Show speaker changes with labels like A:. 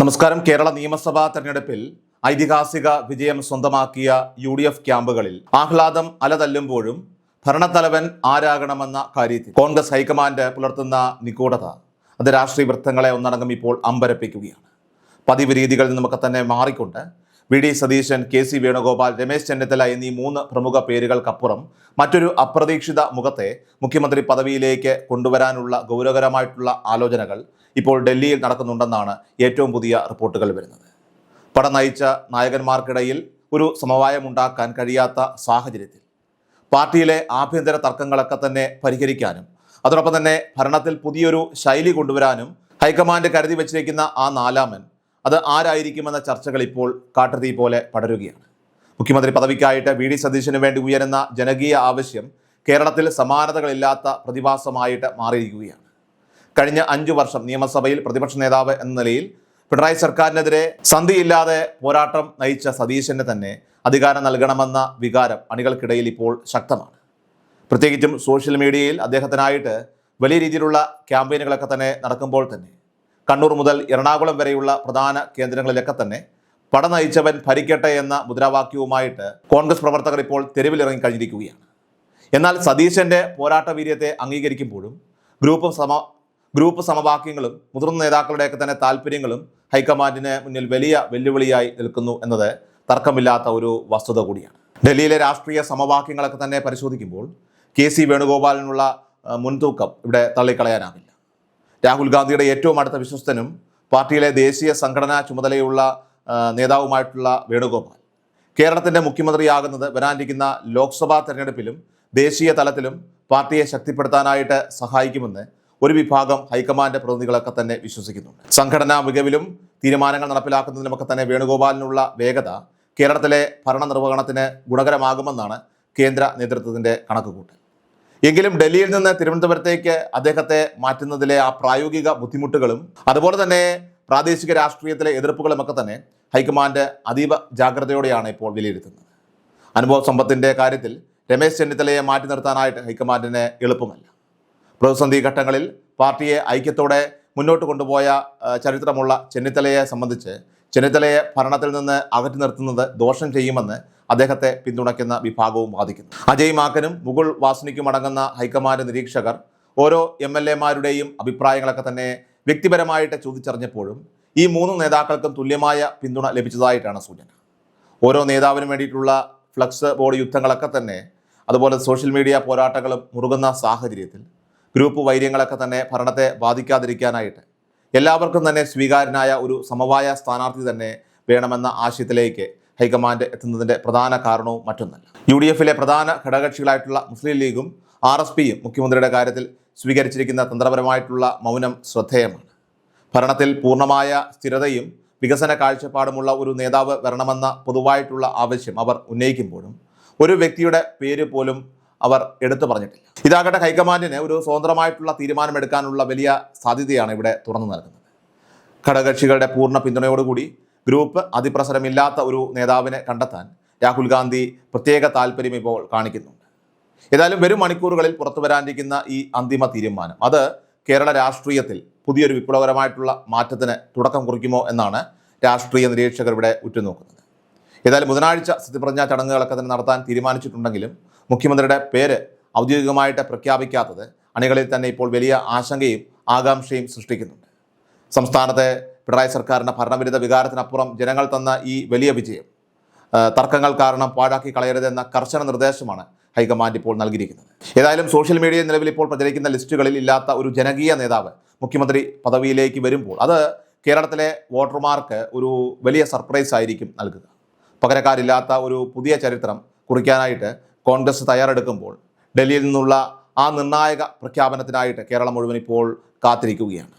A: നമസ്കാരം. കേരള നിയമസഭാ തെരഞ്ഞെടുപ്പിൽ ഐതിഹാസിക വിജയം സ്വന്തമാക്കിയ UDF ക്യാമ്പുകളിൽ ആഹ്ലാദം അലതല്ലുമ്പോഴും ഭരണത്തലവൻ ആരാകണമെന്ന കാര്യത്തിൽ കോൺഗ്രസ് ഹൈക്കമാൻഡ് പുലർത്തുന്ന നിഗൂഢത അത് രാഷ്ട്രീയ വൃത്തങ്ങളെ ഒന്നടങ്കം ഇപ്പോൾ അമ്പരപ്പിക്കുകയാണ്. പതിവ് രീതികളിൽ നിന്നൊക്കെ തന്നെ മാറിക്കൊണ്ട് VD സതീശൻ, KC വേണുഗോപാൽ, രമേശ് ചെന്നിത്തല എന്നീ മൂന്ന് പ്രമുഖ പേരുകൾക്കപ്പുറം മറ്റൊരു അപ്രതീക്ഷിത മുഖത്തെ മുഖ്യമന്ത്രി പദവിയിലേക്ക് കൊണ്ടുവരാനുള്ള ഗൗരവകരമായിട്ടുള്ള ആലോചനകൾ ഇപ്പോൾ ഡൽഹിയിൽ നടക്കുന്നുണ്ടെന്നാണ് ഏറ്റവും പുതിയ റിപ്പോർട്ടുകൾ വരുന്നത്. പട നയിച്ച നായകന്മാർക്കിടയിൽ ഒരു സമവായമുണ്ടാക്കാൻ കഴിയാത്ത സാഹചര്യത്തിൽ പാർട്ടിയിലെ ആഭ്യന്തര തർക്കങ്ങളൊക്കെ തന്നെ പരിഹരിക്കാനും അതോടൊപ്പം തന്നെ ഭരണത്തിൽ പുതിയൊരു ശൈലി കൊണ്ടുവരാനും ഹൈക്കമാൻഡ് കരുതി വച്ചിരിക്കുന്ന ആ നാലാമൻ അത് ആരായിരിക്കുമെന്ന ചർച്ചകൾ ഇപ്പോൾ കാട്ടുതീ പോലെ പടരുകയാണ്. മുഖ്യമന്ത്രി പദവിക്കായിട്ട് VD സതീശന് വേണ്ടി ഉയരുന്ന ജനകീയ ആവശ്യം കേരളത്തിൽ സമാനതകളില്ലാത്ത പ്രതിഭാസമായിട്ട് മാറിയിരിക്കുകയാണ്. കഴിഞ്ഞ 5 വർഷം നിയമസഭയിൽ പ്രതിപക്ഷ നേതാവ് എന്ന നിലയിൽ പിണറായി സർക്കാരിനെതിരെ സന്ധിയില്ലാതെ പോരാട്ടം നയിച്ച സതീശന് തന്നെ അധികാരം നൽകണമെന്ന വികാരം അണികൾക്കിടയിൽ ഇപ്പോൾ ശക്തമാണ്. പ്രത്യേകിച്ചും സോഷ്യൽ മീഡിയയിൽ അദ്ദേഹത്തിനായിട്ട് വലിയ രീതിയിലുള്ള ക്യാമ്പയിനുകളൊക്കെ തന്നെ നടക്കുമ്പോൾ തന്നെ കണ്ണൂർ മുതൽ എറണാകുളം വരെയുള്ള പ്രധാന കേന്ദ്രങ്ങളിലൊക്കെ തന്നെ പട നയിച്ചവൻ ഭരിക്കട്ടെ എന്ന മുദ്രാവാക്യവുമായിട്ട് കോൺഗ്രസ് പ്രവർത്തകർ ഇപ്പോൾ തെരുവിലിറങ്ങി കഴിഞ്ഞിരിക്കുകയാണ്. എന്നാൽ സതീശന്റെ പോരാട്ട വീര്യത്തെ അംഗീകരിക്കുമ്പോഴും ഗ്രൂപ്പ് സമവാക്യങ്ങളും മുതിർന്ന നേതാക്കളുടെയൊക്കെ തന്നെ താല്പര്യങ്ങളും ഹൈക്കമാൻഡിന് മുന്നിൽ വലിയ വെല്ലുവിളിയായി നിൽക്കുന്നു എന്നത് തർക്കമില്ലാത്ത ഒരു വസ്തുത കൂടിയാണ്. ഡൽഹിയിലെ രാഷ്ട്രീയ സമവാക്യങ്ങളൊക്കെ തന്നെ പരിശോധിക്കുമ്പോൾ KC വേണുഗോപാലിനുള്ള മുൻതൂക്കം ഇവിടെ തള്ളിക്കളയാനാവില്ല. രാഹുൽ ഗാന്ധിയുടെ ഏറ്റവും അടുത്ത വിശ്വസ്തനും പാർട്ടിയിലെ ദേശീയ സംഘടനാ ചുമതലയുള്ള നേതാവുമായിട്ടുള്ള വേണുഗോപാൽ കേരളത്തിൻ്റെ മുഖ്യമന്ത്രിയാകുന്നത് വരാനിരിക്കുന്ന ലോക്സഭാ തെരഞ്ഞെടുപ്പിലും ദേശീയ തലത്തിലും പാർട്ടിയെ ശക്തിപ്പെടുത്താനായിട്ട് സഹായിക്കുമെന്ന് ഒരു വിഭാഗം ഹൈക്കമാൻഡ് പ്രതിനിധികളൊക്കെ തന്നെ വിശ്വസിക്കുന്നുണ്ട്. സംഘടനാ മികവിലും തീരുമാനങ്ങൾ നടപ്പിലാക്കുന്നതിലുമൊക്കെ തന്നെ വേണുഗോപാലിനുള്ള വേഗത കേരളത്തിലെ ഭരണനിർവഹണത്തിന് ഗുണകരമാകുമെന്നാണ് കേന്ദ്ര നേതൃത്വത്തിൻ്റെ കണക്കുകൂട്ടൽ. എങ്കിലും ഡൽഹിയിൽ നിന്ന് തിരുവനന്തപുരത്തേക്ക് അദ്ദേഹത്തെ മാറ്റുന്നതിലെ ആ പ്രായോഗിക ബുദ്ധിമുട്ടുകളും അതുപോലെ തന്നെ പ്രാദേശിക രാഷ്ട്രീയത്തിലെ എതിർപ്പുകളുമൊക്കെ തന്നെ ഹൈക്കമാൻഡ് അതീവ ജാഗ്രതയോടെയാണ് ഇപ്പോൾ വിലയിരുത്തുന്നത്. അനുഭവ സമ്പത്തിൻ്റെ കാര്യത്തിൽ രമേശ് ചെന്നിത്തലയെ മാറ്റി നിർത്താനായിട്ട് ഹൈക്കമാൻഡിന് എളുപ്പമല്ല. പ്രതിസന്ധി ഘട്ടങ്ങളിൽ പാർട്ടിയെ ഐക്യത്തോടെ മുന്നോട്ട് കൊണ്ടുപോയ ചരിത്രമുള്ള ചെന്നിത്തലയെ സംബന്ധിച്ച് ചെന്നിത്തലയെ ഭരണത്തിൽ നിന്ന് അകറ്റി നിർത്തുന്നത് ദോഷം ചെയ്യുമെന്ന് അദ്ദേഹത്തെ പിന്തുണയ്ക്കുന്ന വിഭാഗവും വാദിക്കുന്നു. അജയ് മാക്കനും മുകുൾ വാസ്നിക്കും അടങ്ങുന്ന ഹൈക്കമാൻഡ് നിരീക്ഷകർ ഓരോ MLA-മാരുടെയും അഭിപ്രായങ്ങളൊക്കെ തന്നെ വ്യക്തിപരമായിട്ട് ചോദിച്ചറിഞ്ഞപ്പോഴും ഈ 3 നേതാക്കൾക്കും തുല്യമായ പിന്തുണ ലഭിച്ചതായിട്ടാണ് സൂചന. ഓരോ നേതാവിനും വേണ്ടിയിട്ടുള്ള ഫ്ലക്സ് ബോർഡ് യുദ്ധങ്ങളൊക്കെ തന്നെ അതുപോലെ സോഷ്യൽ മീഡിയ പോരാട്ടങ്ങളും മുറുകുന്ന സാഹചര്യത്തിൽ ഗ്രൂപ്പ് വൈര്യങ്ങളൊക്കെ തന്നെ ഭരണത്തെ ബാധിക്കാതിരിക്കാനായിട്ട് എല്ലാവർക്കും തന്നെ സ്വീകാര്യനായ ഒരു സമവായ സ്ഥാനാർത്ഥി തന്നെ വേണമെന്ന ആശയത്തിലേക്ക് ഹൈക്കമാൻഡ് എത്തുന്നതിൻ്റെ പ്രധാന കാരണവും മറ്റൊന്നല്ല. UDF-ലെ പ്രധാന ഘടകകക്ഷികളായിട്ടുള്ള മുസ്ലിം ലീഗും RSPയും മുഖ്യമന്ത്രിയുടെ കാര്യത്തിൽ സ്വീകരിച്ചിരിക്കുന്ന തന്ത്രപരമായിട്ടുള്ള മൗനം ശ്രദ്ധേയമാണ്. ഭരണത്തിൽ പൂർണ്ണമായ സ്ഥിരതയും വികസന കാഴ്ചപ്പാടുമുള്ള ഒരു നേതാവ് വരണമെന്ന പൊതുവായിട്ടുള്ള ആവശ്യം അവർ ഉന്നയിക്കുമ്പോഴും ഒരു വ്യക്തിയുടെ പേര് പോലും അവർ എടുത്തു പറഞ്ഞിട്ടില്ല. ഇതാകട്ടെ ഹൈക്കമാൻഡിന് ഒരു സ്വതന്ത്രമായിട്ടുള്ള തീരുമാനമെടുക്കാനുള്ള വലിയ സാധ്യതയാണ് ഇവിടെ തുറന്നു നൽകുന്നത്. ഘടകകക്ഷികളുടെ പൂർണ്ണ പിന്തുണയോടുകൂടി ഗ്രൂപ്പ് അതിപ്രസരമില്ലാത്ത ഒരു നേതാവിനെ കണ്ടെത്താൻ രാഹുൽ ഗാന്ധി പ്രത്യേക താല്പര്യം ഇപ്പോൾ കാണിക്കുന്നുണ്ട്. ഏതായാലും വരും മണിക്കൂറുകളിൽ പുറത്തു വരാനിരിക്കുന്ന ഈ അന്തിമ തീരുമാനം അത് കേരള രാഷ്ട്രീയത്തിൽ പുതിയൊരു വിപ്ലവകരമായിട്ടുള്ള മാറ്റത്തിന് തുടക്കം കുറിക്കുമോ എന്നാണ് രാഷ്ട്രീയ നിരീക്ഷകർ ഇവിടെ ഉറ്റുനോക്കുന്നത്. ഏതായാലും ബുധനാഴ്ച സത്യപ്രതിജ്ഞാ ചടങ്ങുകളൊക്കെ തന്നെ നടത്താൻ തീരുമാനിച്ചിട്ടുണ്ടെങ്കിലും മുഖ്യമന്ത്രിയുടെ പേര് ഔദ്യോഗികമായിട്ട് പ്രഖ്യാപിക്കാത്തത് അണികളിൽ തന്നെ ഇപ്പോൾ വലിയ ആശങ്കയും ആകാംക്ഷയും സൃഷ്ടിക്കുന്നുണ്ട്. സംസ്ഥാനത്തെ പിണറായി സർക്കാരിൻ്റെ ഭരണവിരുദ്ധ വികാരത്തിനപ്പുറം ജനങ്ങൾ തന്ന ഈ വലിയ വിജയം തർക്കങ്ങൾ കാരണം പാഴാക്കി കളയരുതെന്ന കർശന നിർദ്ദേശമാണ് ഹൈക്കമാൻഡ് ഇപ്പോൾ നൽകിയിരിക്കുന്നത്. ഏതായാലും സോഷ്യൽ മീഡിയയിൽ നിലവിൽ ഇപ്പോൾ പ്രചരിക്കുന്ന ലിസ്റ്റുകളിൽ ഇല്ലാത്ത ഒരു ജനകീയ നേതാവ് മുഖ്യമന്ത്രി പദവിയിലേക്ക് വരുമ്പോൾ അത് കേരളത്തിലെ വോട്ടർമാർക്ക് ഒരു വലിയ സർപ്രൈസ് ആയിരിക്കും നൽകുക. പകരക്കാരില്ലാത്ത ഒരു പുതിയ ചരിത്രം കുറിക്കാനായിട്ട് കോൺഗ്രസ് തയ്യാറെടുക്കുമ്പോൾ ഡൽഹിയിൽ നിന്നുള്ള ആ നിർണായക പ്രഖ്യാപനത്തിനായിട്ട് കേരളം മുഴുവൻ ഇപ്പോൾ കാത്തിരിക്കുകയാണ്.